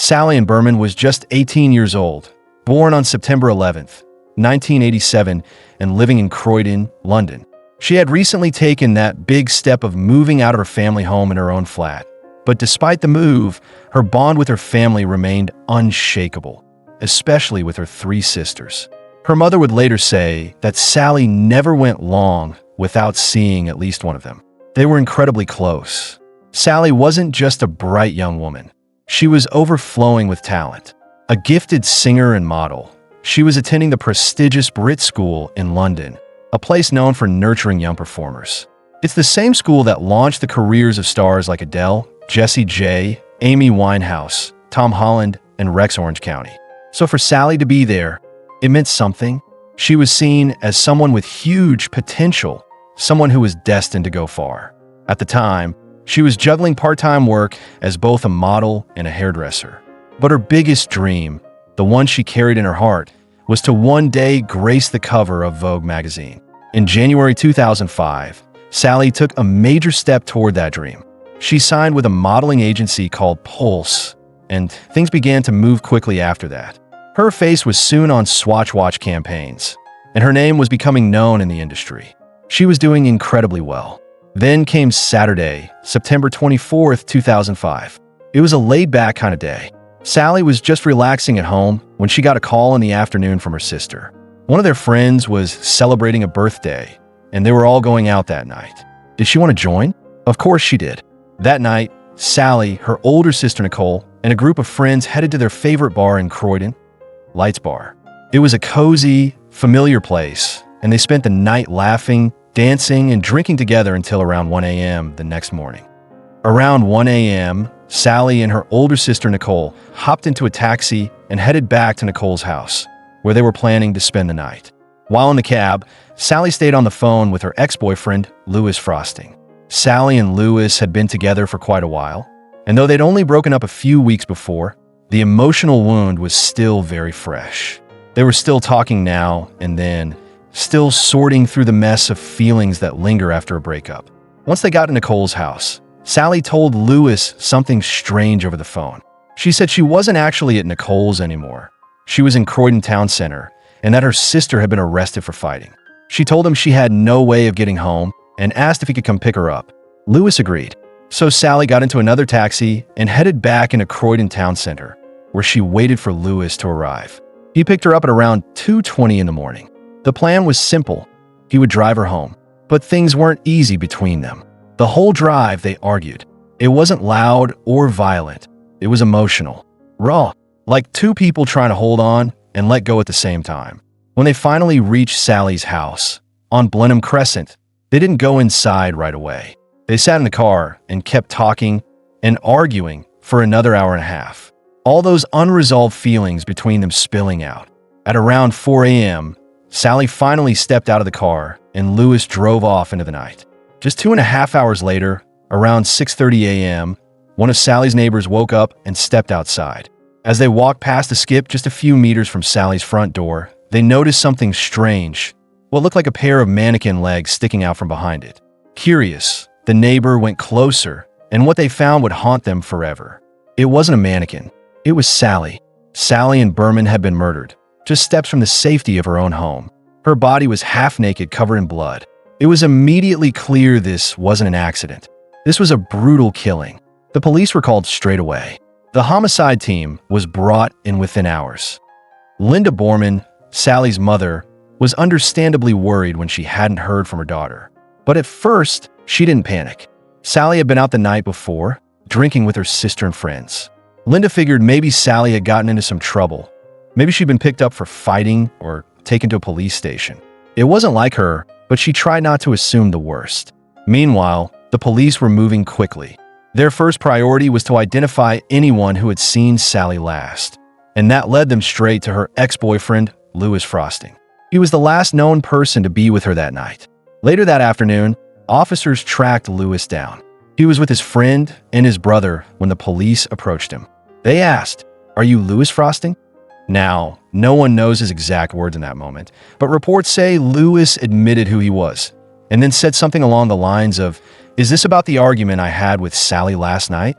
Sally Ann Berman was just 18 years old, born on September 11th, 1987, and living in Croydon, London. She had recently taken that big step of moving out of her family home in her own flat. But despite the move, her bond with her family remained unshakable, especially with her three sisters. Her mother would later say that Sally never went long without seeing at least one of them. They were incredibly close. Sally wasn't just a bright young woman. She was overflowing with talent. A gifted singer and model, she was attending the prestigious Brit School in London, a place known for nurturing young performers. It's the same school that launched the careers of stars like Adele, Jessie J, Amy Winehouse, Tom Holland, and Rex Orange County. So for Sally to be there, it meant something. She was seen as someone with huge potential, someone who was destined to go far. At the time, she was juggling part-time work as both a model and a hairdresser. But her biggest dream, the one she carried in her heart, was to one day grace the cover of Vogue magazine. In January 2005, Sally took a major step toward that dream. She signed with a modeling agency called Pulse, and things began to move quickly after that. Her face was soon on Swatch watch campaigns, and her name was becoming known in the industry. She was doing incredibly well. Then came Saturday, September 24th, 2005. It was a laid-back kind of day. Sally was just relaxing at home when she got a call in the afternoon from her sister. One of their friends was celebrating a birthday, and they were all going out that night. Did she want to join? Of course she did. That night, Sally, her older sister Nicole, and a group of friends headed to their favorite bar in Croydon, Lights Bar. It was a cozy, familiar place, and they spent the night laughing, dancing, and drinking together until around 1 a.m. the next morning. Around 1 a.m., Sally and her older sister Nicole hopped into a taxi and headed back to Nicole's house, where they were planning to spend the night. While in the cab, Sally stayed on the phone with her ex-boyfriend, Louis Frosting. Sally and Louis had been together for quite a while, and though they'd only broken up a few weeks before, the emotional wound was still very fresh. They were still talking now and then, still sorting through the mess of feelings that linger after a breakup. Once they got to Nicole's house, Sally told Louis something strange over the phone. She said she wasn't actually at Nicole's anymore. She was in Croydon Town Center, and that her sister had been arrested for fighting. She told him she had no way of getting home and asked if he could come pick her up. Louis agreed. So Sally got into another taxi and headed back into Croydon Town Center, where she waited for Louis to arrive. He picked her up at around 2:20 in the morning. The plan was simple. He would drive her home. But things weren't easy between them. The whole drive, they argued. It wasn't loud or violent. It was emotional, raw, like two people trying to hold on and let go at the same time. When they finally reached Sally's house on Blenheim Crescent, they didn't go inside right away. They sat in the car and kept talking and arguing for another hour and a half. All those unresolved feelings between them spilling out. At around 4 a.m., Sally finally stepped out of the car and Louis drove off into the night. Just 2.5 hours later, around 6:30 a.m., one of Sally's neighbors woke up and stepped outside. As they walked past a skip just a few meters from Sally's front door, they noticed something strange, what looked like a pair of mannequin legs sticking out from behind it. Curious, the neighbor went closer, and what they found would haunt them forever. It wasn't a mannequin. It was Sally. Sally Ann Berman had been murdered, just steps from the safety of her own home. Her body was half naked, covered in blood. It was immediately clear this wasn't an accident. This was a brutal killing. The police were called straight away. The homicide team was brought in within hours. Linda Borman, Sally's mother, was understandably worried when she hadn't heard from her daughter. But at first, she didn't panic. Sally had been out the night before, drinking with her sister and friends. Linda figured maybe Sally had gotten into some trouble. Maybe she'd been picked up for fighting or taken to a police station. It wasn't like her, but she tried not to assume the worst. Meanwhile, the police were moving quickly. Their first priority was to identify anyone who had seen Sally last, and that led them straight to her ex-boyfriend, Louis Frosting. He was the last known person to be with her that night. Later that afternoon, officers tracked Louis down. He was with his friend and his brother when the police approached him. They asked, "Are you Louis Frosting?" Now, no one knows his exact words in that moment, but reports say Louis admitted who he was, and then said something along the lines of, "Is this about the argument I had with Sally last night?"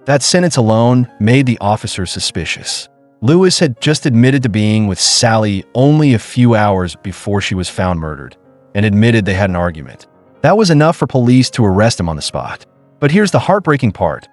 That sentence alone made the officers suspicious. Lewis had just admitted to being with Sally only a few hours before she was found murdered, and admitted they had an argument. That was enough for police to arrest him on the spot. But here's the heartbreaking part.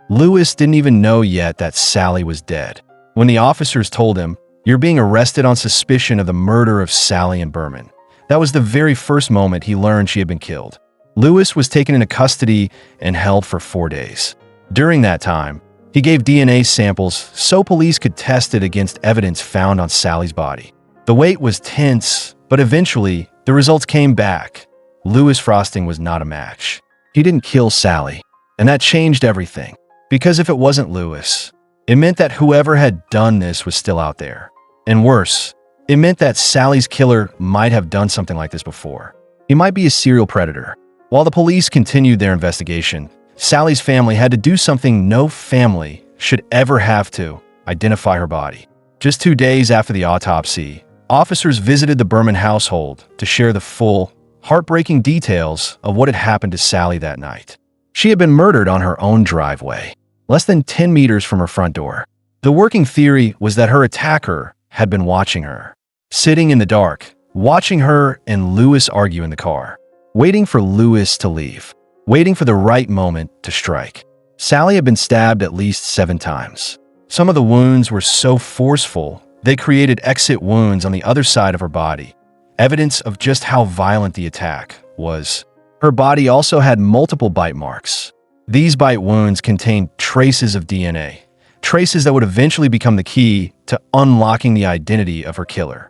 Lewis didn't even know yet that Sally was dead. When the officers told him, "You're being arrested on suspicion of the murder of Sally and Berman," that was the very first moment he learned she had been killed. Lewis was taken into custody and held for 4 days. During that time, he gave DNA samples so police could test it against evidence found on Sally's body. The wait was tense, but eventually, the results came back. Lewis Frosting was not a match. He didn't kill Sally, and that changed everything. Because if it wasn't Lewis, it meant that whoever had done this was still out there. And worse, it meant that Sally's killer might have done something like this before. He might be a serial predator. While the police continued their investigation, Sally's family had to do something no family should ever have to: identify her body. Just 2 days after the autopsy, officers visited the Berman household to share the full, heartbreaking details of what had happened to Sally that night. She had been murdered on her own driveway, less than 10 meters from her front door. The working theory was that her attacker had been watching her, sitting in the dark, watching her and Lewis argue in the car, waiting for Lewis to leave, waiting for the right moment to strike. Sally had been stabbed at least 7 times. Some of the wounds were so forceful, they created exit wounds on the other side of her body, evidence of just how violent the attack was. Her body also had multiple bite marks. These bite wounds contained traces of DNA, traces that would eventually become the key to unlocking the identity of her killer.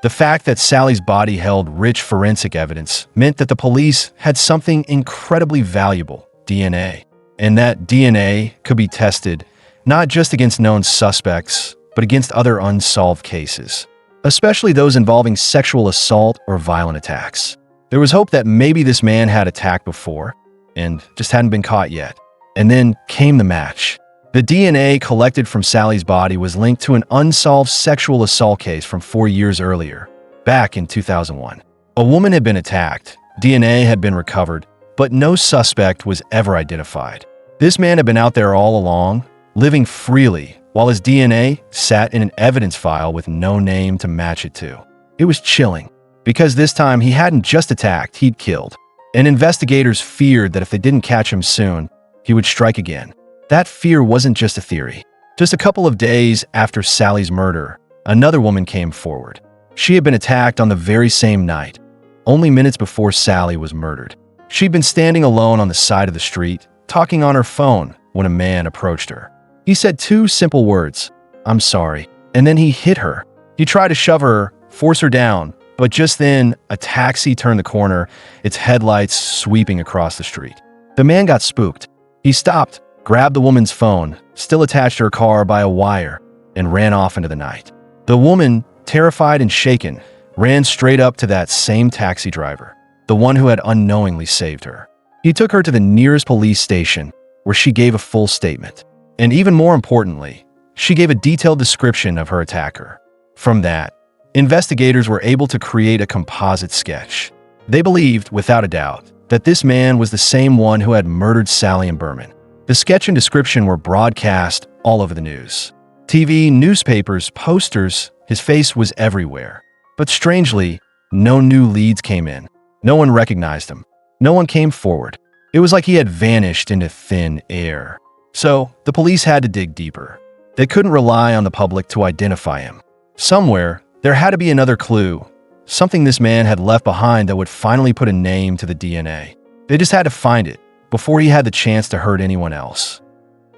The fact that Sally's body held rich forensic evidence meant that the police had something incredibly valuable: DNA. And that DNA could be tested not just against known suspects, but against other unsolved cases, especially those involving sexual assault or violent attacks. There was hope that maybe this man had attacked before and just hadn't been caught yet. And then came the match. The DNA collected from Sally's body was linked to an unsolved sexual assault case from 4 years earlier, back in 2001. A woman had been attacked, DNA had been recovered, but no suspect was ever identified. This man had been out there all along, living freely, while his DNA sat in an evidence file with no name to match it to. It was chilling, because this time he hadn't just attacked, he'd killed. And investigators feared that if they didn't catch him soon, he would strike again. That fear wasn't just a theory. Just a couple of days after Sally's murder, another woman came forward. She had been attacked on the very same night, only minutes before Sally was murdered. She'd been standing alone on the side of the street, talking on her phone, when a man approached her. He said 2 simple words: "I'm sorry," and then he hit her. He tried to shove her, force her down, but just then, a taxi turned the corner, its headlights sweeping across the street. The man got spooked. He stopped, grabbed the woman's phone, still attached to her car by a wire, and ran off into the night. The woman, terrified and shaken, ran straight up to that same taxi driver, the one who had unknowingly saved her. He took her to the nearest police station, where she gave a full statement. And even more importantly, she gave a detailed description of her attacker. From that, investigators were able to create a composite sketch. They believed, without a doubt, that this man was the same one who had murdered Sally and Berman. The sketch and description were broadcast all over the news. TV, newspapers, posters, his face was everywhere. But strangely, no new leads came in. No one recognized him. No one came forward. It was like he had vanished into thin air. So, the police had to dig deeper. They couldn't rely on the public to identify him. Somewhere, there had to be another clue, something this man had left behind that would finally put a name to the DNA. They just had to find it before he had the chance to hurt anyone else.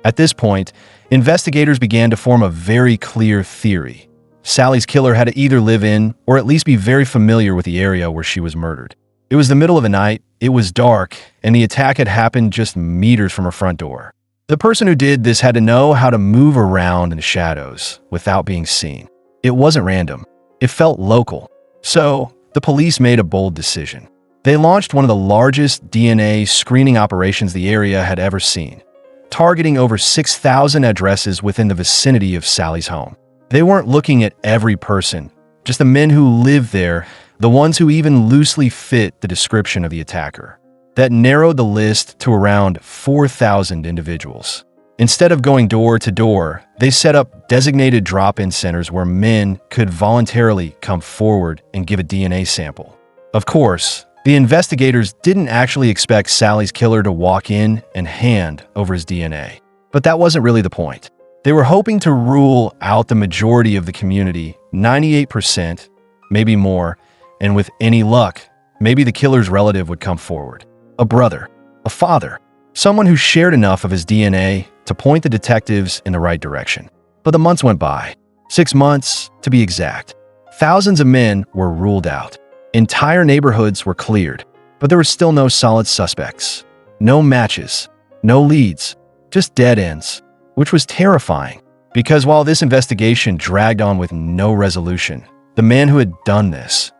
At this point, investigators began to form a very clear theory. Sally's killer had to either live in or at least be very familiar with the area where she was murdered. It was the middle of the night, it was dark, and the attack had happened just meters from her front door. The person who did this had to know how to move around in the shadows without being seen. It wasn't random. It felt local. So, the police made a bold decision. They launched one of the largest DNA screening operations the area had ever seen, targeting over 6,000 addresses within the vicinity of Sally's home. They weren't looking at every person, just the men who lived there, the ones who even loosely fit the description of the attacker. That narrowed the list to around 4,000 individuals. Instead of going door to door, they set up designated drop-in centers where men could voluntarily come forward and give a DNA sample. Of course, the investigators didn't actually expect Sally's killer to walk in and hand over his DNA. But that wasn't really the point. They were hoping to rule out the majority of the community, 98%, maybe more, and with any luck, maybe the killer's relative would come forward. A brother, a father, someone who shared enough of his DNA to point the detectives in the right direction. But the months went by. 6 months, to be exact. Thousands of men were ruled out. Entire neighborhoods were cleared, but there were still no solid suspects. No matches, no leads, just dead ends, which was terrifying. Because while this investigation dragged on with no resolution, the man who had done this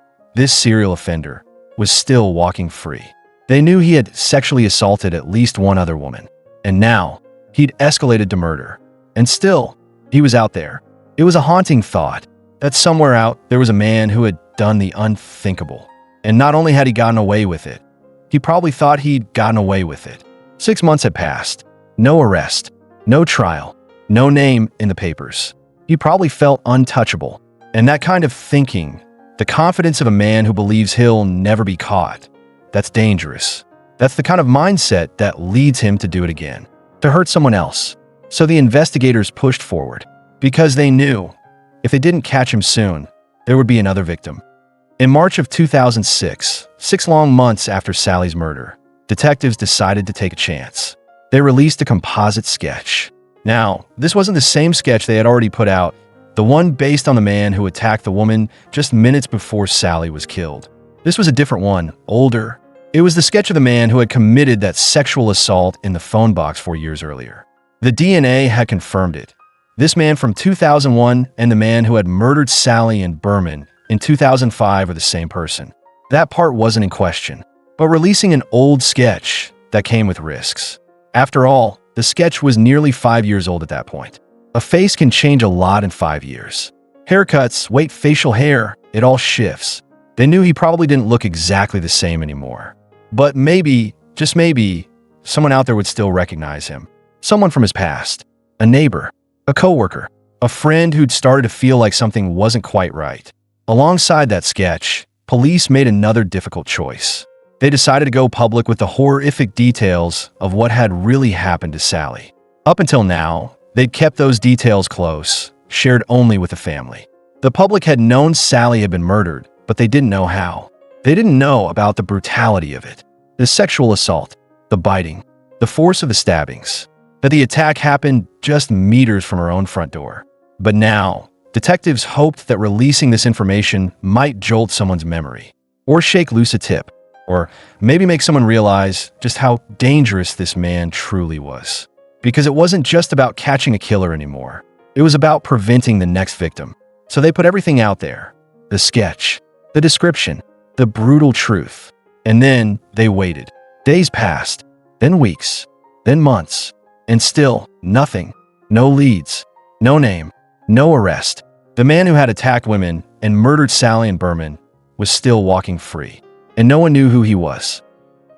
serial offender, was still walking free. They knew he had sexually assaulted at least one other woman, and now he'd escalated to murder. And still, he was out there. It was a haunting thought that somewhere out there was a man who had done the unthinkable. And not only had he gotten away with it, he probably thought he'd gotten away with it. 6 months had passed. No arrest, no trial, no name in the papers. He probably felt untouchable. And that kind of thinking, the confidence of a man who believes he'll never be caught, that's dangerous. That's the kind of mindset that leads him to do it again, to hurt someone else. So the investigators pushed forward, because they knew if they didn't catch him soon, there would be another victim. In March of 2006, 6 long months after Sally's murder, detectives decided to take a chance. They released a composite sketch. Now, this wasn't the same sketch they had already put out, the one based on the man who attacked the woman just minutes before Sally was killed. This was a different one, older. It was the sketch of the man who had committed that sexual assault in the phone box 4 years earlier. The DNA had confirmed it. This man from 2001 and the man who had murdered Sally in Berman in 2005 are the same person. That part wasn't in question. But releasing an old sketch, that came with risks. After all, the sketch was nearly 5 years old at that point. A face can change a lot in 5 years. Haircuts, weight, facial hair, it all shifts. They knew he probably didn't look exactly the same anymore. But maybe, just maybe, someone out there would still recognize him. Someone from his past. A neighbor. A coworker. A friend who'd started to feel like something wasn't quite right. Alongside that sketch, police made another difficult choice. They decided to go public with the horrific details of what had really happened to Sally. Up until now, they'd kept those details close, shared only with the family. The public had known Sally had been murdered, but they didn't know how. They didn't know about the brutality of it, the sexual assault, the biting, the force of the stabbings, that the attack happened just meters from her own front door. But now, detectives hoped that releasing this information might jolt someone's memory, or shake loose a tip, or maybe make someone realize just how dangerous this man truly was. Because it wasn't just about catching a killer anymore. It was about preventing the next victim. So they put everything out there. The sketch, the description, the brutal truth. And then they waited. Days passed, then weeks, then months. And still, nothing. No leads, no name, no arrest. The man who had attacked women and murdered Sally in Berman was still walking free. And no one knew who he was.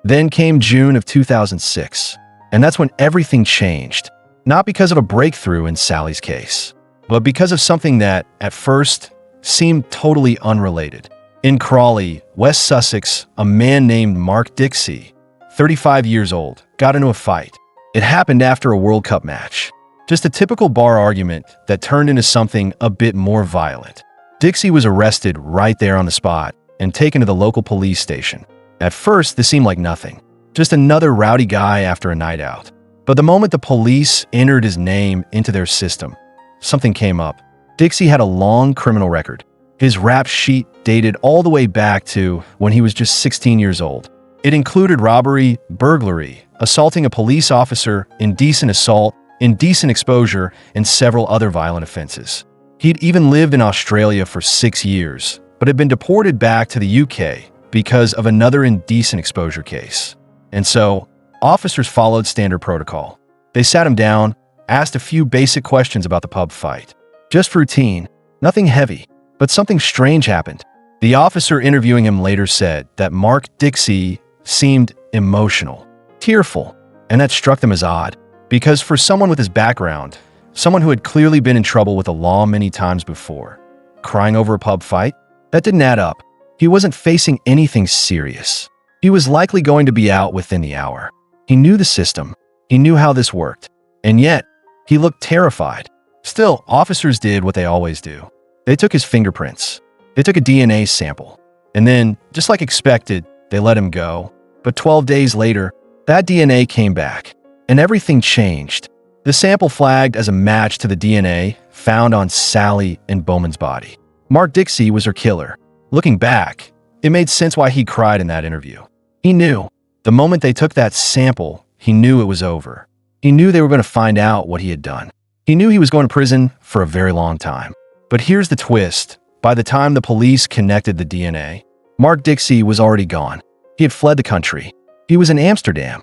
Then came June of 2006. And that's when everything changed. Not because of a breakthrough in Sally's case, but because of something that, at first, seemed totally unrelated. In Crawley, West Sussex, a man named Mark Dixie, 35 years old, got into a fight. It happened after a World Cup match. Just a typical bar argument that turned into something a bit more violent. Dixie was arrested right there on the spot and taken to the local police station. At first, this seemed like nothing. Just another rowdy guy after a night out. But the moment the police entered his name into their system, something came up. Dixie had a long criminal record. His rap sheet dated all the way back to when he was just 16 years old. It included robbery, burglary, assaulting a police officer, indecent assault, indecent exposure, and several other violent offenses. He'd even lived in Australia for 6 years, but had been deported back to the UK because of another indecent exposure case. And so, officers followed standard protocol. They sat him down, asked a few basic questions about the pub fight. Just routine, nothing heavy, but something strange happened. The officer interviewing him later said that Mark Dixie seemed emotional, tearful, and that struck them as odd. Because for someone with his background, someone who had clearly been in trouble with the law many times before, crying over a pub fight, that didn't add up. He wasn't facing anything serious. He was likely going to be out within the hour. He knew the system. He knew how this worked. And yet, he looked terrified. Still, officers did what they always do. They took his fingerprints. They took a DNA sample. And then, just like expected, they let him go. But 12 days later, that DNA came back. And everything changed. The sample flagged as a match to the DNA found on Sally and Bowman's body. Mark Dixie was her killer. Looking back, it made sense why he cried in that interview. He knew. The moment they took that sample, he knew it was over. He knew they were going to find out what he had done. He knew he was going to prison for a very long time. But here's the twist. By the time the police connected the DNA, Mark Dixie was already gone. He had fled the country. He was in Amsterdam.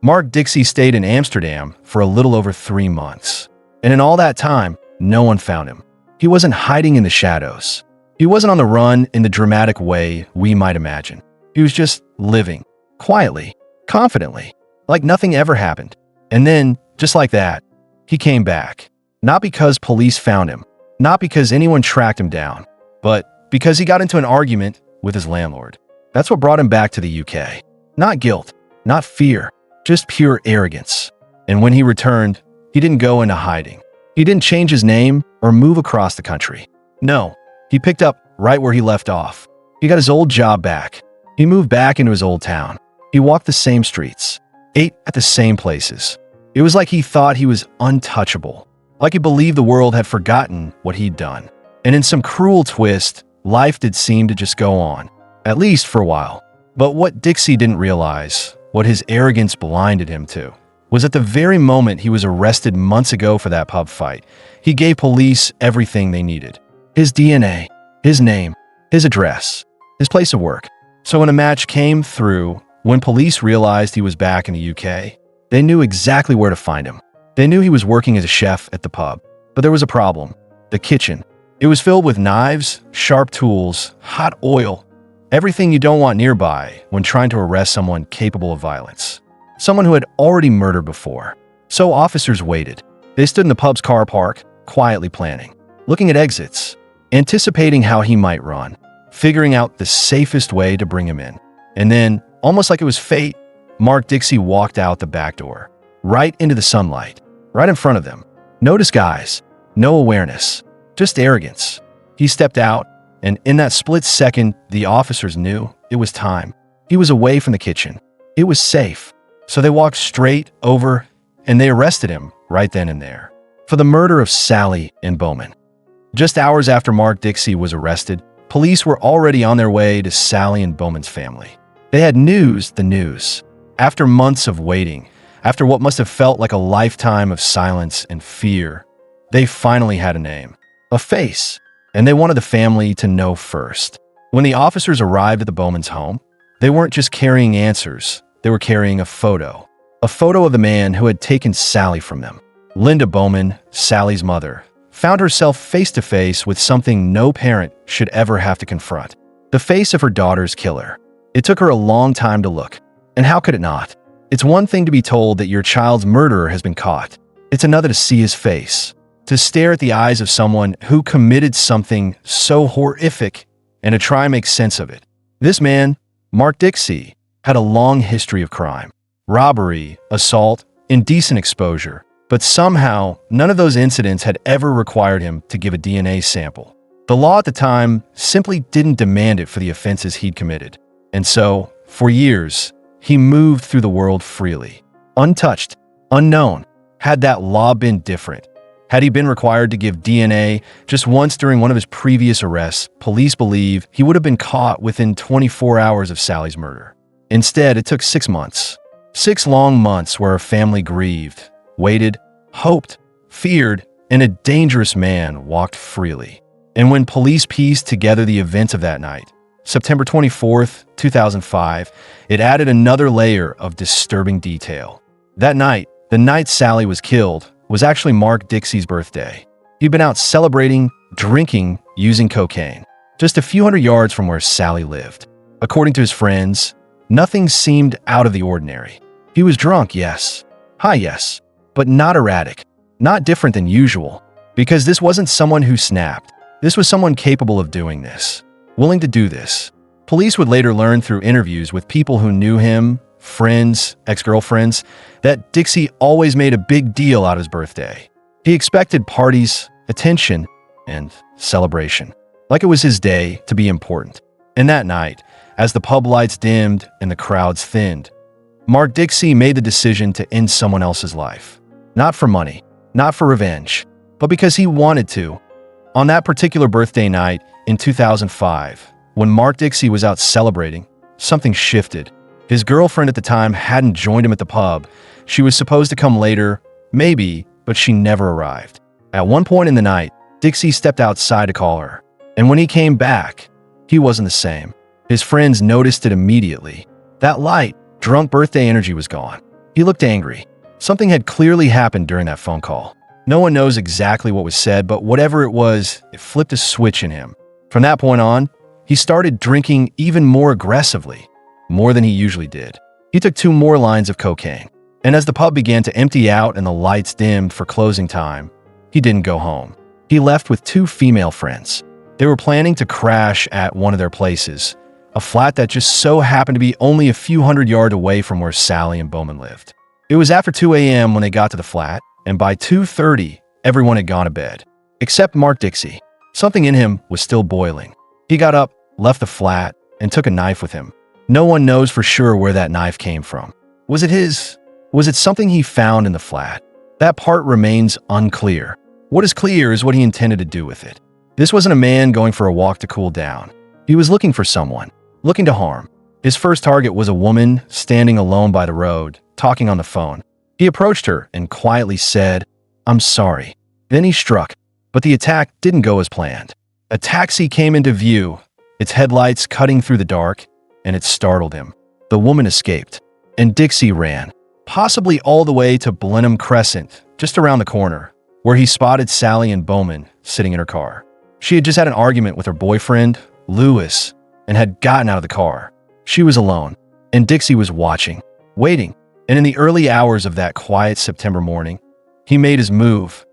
Mark Dixie stayed in Amsterdam for a little over 3 months. And in all that time, no one found him. He wasn't hiding in the shadows. He wasn't on the run in the dramatic way we might imagine. He was just living, quietly, confidently, like nothing ever happened. And then, just like that, he came back. Not because police found him, not because anyone tracked him down, but because he got into an argument with his landlord. That's what brought him back to the UK. Not guilt, not fear, just pure arrogance. And when he returned, he didn't go into hiding. He didn't change his name or move across the country. No, he picked up right where he left off. He got his old job back. He moved back into his old town. He walked the same streets, ate at the same places. It was like he thought he was untouchable, like he believed the world had forgotten what he'd done. And in some cruel twist, life did seem to just go on, at least for a while. But what Dixie didn't realize, what his arrogance blinded him to, was at the very moment he was arrested months ago for that pub fight, he gave police everything they needed. His DNA, his name, his address, his place of work. So when a match came through, when police realized he was back in the UK, they knew exactly where to find him. They knew he was working as a chef at the pub. But there was a problem. The kitchen. It was filled with knives, sharp tools, hot oil, everything you don't want nearby when trying to arrest someone capable of violence. Someone who had already murdered before. So officers waited. They stood in the pub's car park, quietly planning, looking at exits, anticipating how he might run, figuring out the safest way to bring him in. And then, almost like it was fate, Mark Dixie walked out the back door, right into the sunlight, right in front of them. No disguise, no awareness, just arrogance. He stepped out, and in that split second, the officers knew it was time. He was away from the kitchen. It was safe. So they walked straight over, and they arrested him right then and there for the murder of Sally and Bowman. Just hours after Mark Dixie was arrested, police were already on their way to Sally and Bowman's family. They had the news. After months of waiting, after what must have felt like a lifetime of silence and fear, they finally had a name, a face, and they wanted the family to know first. When the officers arrived at the Bowman's home, they weren't just carrying answers, they were carrying a photo of the man who had taken Sally from them. Linda Bowman, Sally's mother, found herself face to face with something no parent should ever have to confront. The face of her daughter's killer. It took her a long time to look. And how could it not? It's one thing to be told that your child's murderer has been caught. It's another to see his face, to stare at the eyes of someone who committed something so horrific and to try and make sense of it. This man, Mark Dixie, had a long history of crime. Robbery, assault, indecent exposure. But somehow, none of those incidents had ever required him to give a DNA sample. The law at the time simply didn't demand it for the offenses he'd committed. And so, for years, he moved through the world freely, untouched, unknown. Had that law been different, had he been required to give DNA just once during one of his previous arrests, police believe he would have been caught within 24 hours of Sally's murder. Instead, it took 6 months. 6 long months where her family grieved, waited, hoped, feared, and a dangerous man walked freely. And when police pieced together the events of that night, September 24th, 2005, it added another layer of disturbing detail. That night, the night Sally was killed, was actually Mark Dixie's birthday. He'd been out celebrating, drinking, using cocaine, just a few hundred yards from where Sally lived. According to his friends, nothing seemed out of the ordinary. He was drunk, yes. High, yes. but not erratic, not different than usual, because this wasn't someone who snapped. This was someone capable of doing this, willing to do this. Police would later learn through interviews with people who knew him, friends, ex-girlfriends, that Dixie always made a big deal out of his birthday. He expected parties, attention, and celebration, like it was his day to be important. And that night, as the pub lights dimmed and the crowds thinned, Mark Dixie made the decision to end someone else's life. Not for money, not for revenge, but because he wanted to. On that particular birthday night in 2005, when Mark Dixie was out celebrating, something shifted. His girlfriend at the time hadn't joined him at the pub. She was supposed to come later, maybe, but she never arrived. At one point in the night, Dixie stepped outside to call her, and when he came back, he wasn't the same. His friends noticed it immediately. That light, drunk birthday energy was gone. He looked angry. Something had clearly happened during that phone call. No one knows exactly what was said, but whatever it was, it flipped a switch in him. From that point on, he started drinking even more aggressively, more than he usually did. He took 2 more lines of cocaine, and as the pub began to empty out and the lights dimmed for closing time, he didn't go home. He left with 2 female friends. They were planning to crash at one of their places, a flat that just so happened to be only a few hundred yards away from where Sally and Bowman lived. It was after 2 a.m. when they got to the flat, and by 2:30, everyone had gone to bed, except Mark Dixie. Something in him was still boiling. He got up, left the flat, and took a knife with him. No one knows for sure where that knife came from. Was it his? Was it something he found in the flat? That part remains unclear. What is clear is what he intended to do with it. This wasn't a man going for a walk to cool down. He was looking for someone, looking to harm. His first target was a woman standing alone by the road, talking on the phone. He approached her and quietly said, "I'm sorry." Then he struck, but the attack didn't go as planned. A taxi came into view, its headlights cutting through the dark, and it startled him. The woman escaped, and Dixie ran, possibly all the way to Blenheim Crescent, just around the corner, where he spotted Sally and Bowman sitting in her car. She had just had an argument with her boyfriend, Lewis, and had gotten out of the car. She was alone, and Dixie was watching, waiting. And in the early hours of that quiet September morning, he made his move.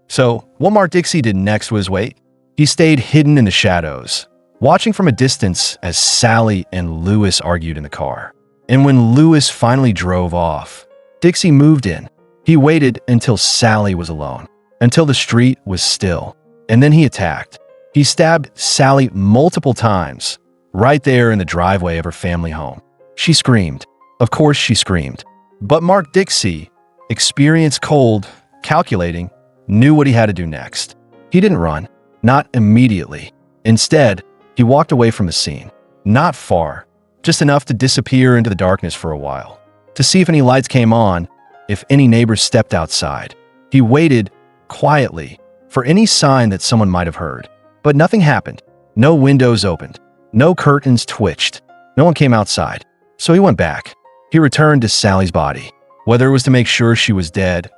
So what Mark Dixie did next was wait. He stayed hidden in the shadows, watching from a distance as Sally and Lewis argued in the car. And when Lewis finally drove off, Dixie moved in. He waited until Sally was alone, until the street was still, and then he attacked. He stabbed Sally multiple times, right there in the driveway of her family home. She screamed. Of course she screamed. But Mark Dixie, experienced, cold, calculating, knew what he had to do next. He didn't run, not immediately. Instead, he walked away from the scene. Not far, just enough to disappear into the darkness for a while, to see if any lights came on, if any neighbors stepped outside. He waited quietly for any sign that someone might have heard. But nothing happened. No windows opened. No curtains twitched. No one came outside. So he went back. He returned to Sally's body. Whether it was to make sure she was dead,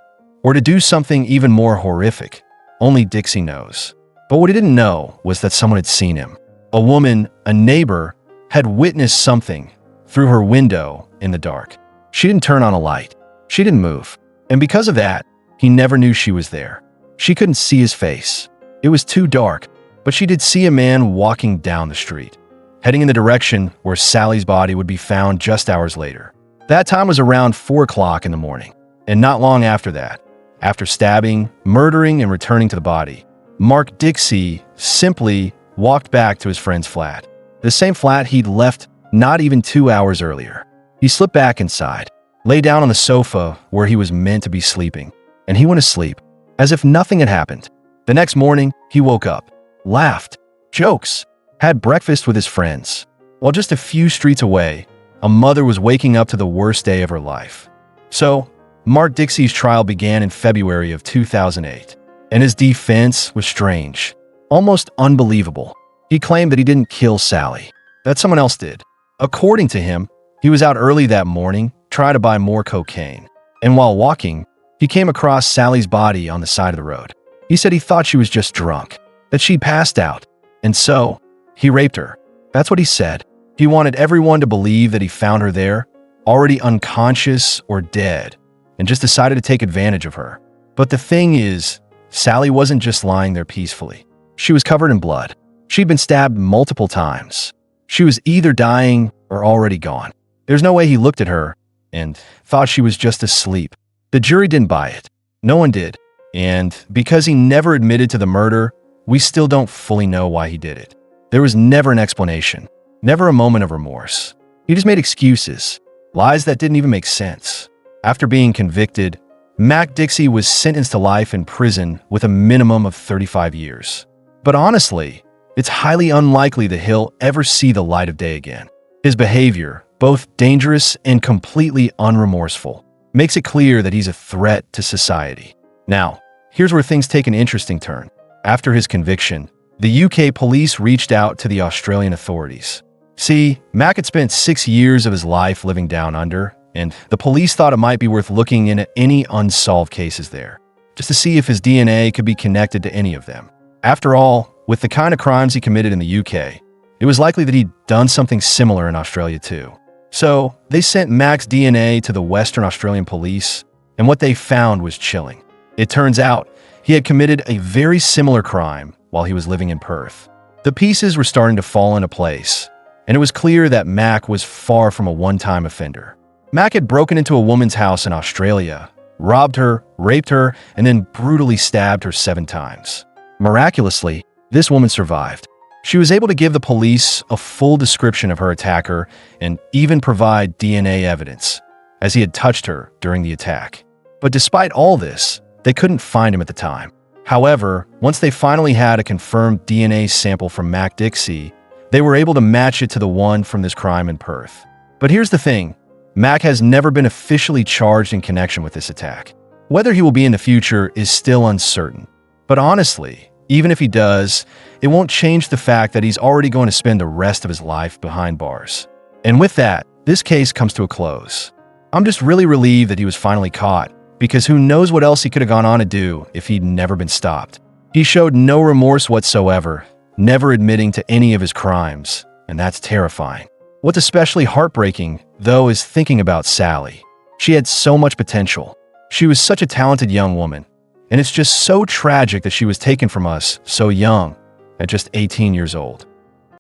or to do something even more horrific, only Dixie knows. But what he didn't know was that someone had seen him. A woman, a neighbor, had witnessed something through her window in the dark. She didn't turn on a light. She didn't move. And because of that, he never knew she was there. She couldn't see his face. It was too dark, but she did see a man walking down the street, heading in the direction where Sally's body would be found just hours later. That time was around 4 o'clock in the morning, and not long after that, after stabbing, murdering, and returning to the body, Mark Dixie simply walked back to his friend's flat, the same flat he'd left not even 2 hours earlier. He slipped back inside, lay down on the sofa where he was meant to be sleeping, and he went to sleep, as if nothing had happened. The next morning, he woke up, laughed, jokes, had breakfast with his friends, while just a few streets away, a mother was waking up to the worst day of her life. So, Mark Dixie's trial began in February of 2008, and his defense was strange, almost unbelievable. He claimed that he didn't kill Sally, that someone else did. According to him, he was out early that morning, trying to buy more cocaine, and while walking, he came across Sally's body on the side of the road. He said he thought she was just drunk, that she passed out, and so, he raped her. That's what he said. He wanted everyone to believe that he found her there, already unconscious or dead, and just decided to take advantage of her. But the thing is, Sally wasn't just lying there peacefully. She was covered in blood. She'd been stabbed multiple times. She was either dying or already gone. There's no way he looked at her and thought she was just asleep. The jury didn't buy it. No one did. And because he never admitted to the murder, we still don't fully know why he did it. There was never an explanation, never a moment of remorse. He just made excuses, lies that didn't even make sense. After being convicted, Mac Dixie was sentenced to life in prison with a minimum of 35 years. But honestly, it's highly unlikely that he'll ever see the light of day again. His behavior, both dangerous and completely unremorseful, makes it clear that he's a threat to society. Now, here's where things take an interesting turn. After his conviction, the UK police reached out to the Australian authorities. See, Mac had spent 6 years of his life living down under, and the police thought it might be worth looking into any unsolved cases there, just to see if his DNA could be connected to any of them. After all, with the kind of crimes he committed in the UK, it was likely that he'd done something similar in Australia too. So, they sent Mac's DNA to the Western Australian police, and what they found was chilling. It turns out, he had committed a very similar crime while he was living in Perth. The pieces were starting to fall into place, and it was clear that Mac was far from a one-time offender. Mac had broken into a woman's house in Australia, robbed her, raped her, and then brutally stabbed her 7 times. Miraculously, this woman survived. She was able to give the police a full description of her attacker and even provide DNA evidence, as he had touched her during the attack. But despite all this, they couldn't find him at the time. However, once they finally had a confirmed DNA sample from Mac Dixie, they were able to match it to the one from this crime in Perth. But here's the thing, Mac has never been officially charged in connection with this attack. Whether he will be in the future is still uncertain. But honestly, even if he does, it won't change the fact that he's already going to spend the rest of his life behind bars. And with that, this case comes to a close. I'm just really relieved that he was finally caught, because who knows what else he could have gone on to do if he'd never been stopped. He showed no remorse whatsoever, never admitting to any of his crimes, and that's terrifying. What's especially heartbreaking, though, is thinking about Sally. She had so much potential. She was such a talented young woman, and it's just so tragic that she was taken from us so young, at just 18 years old.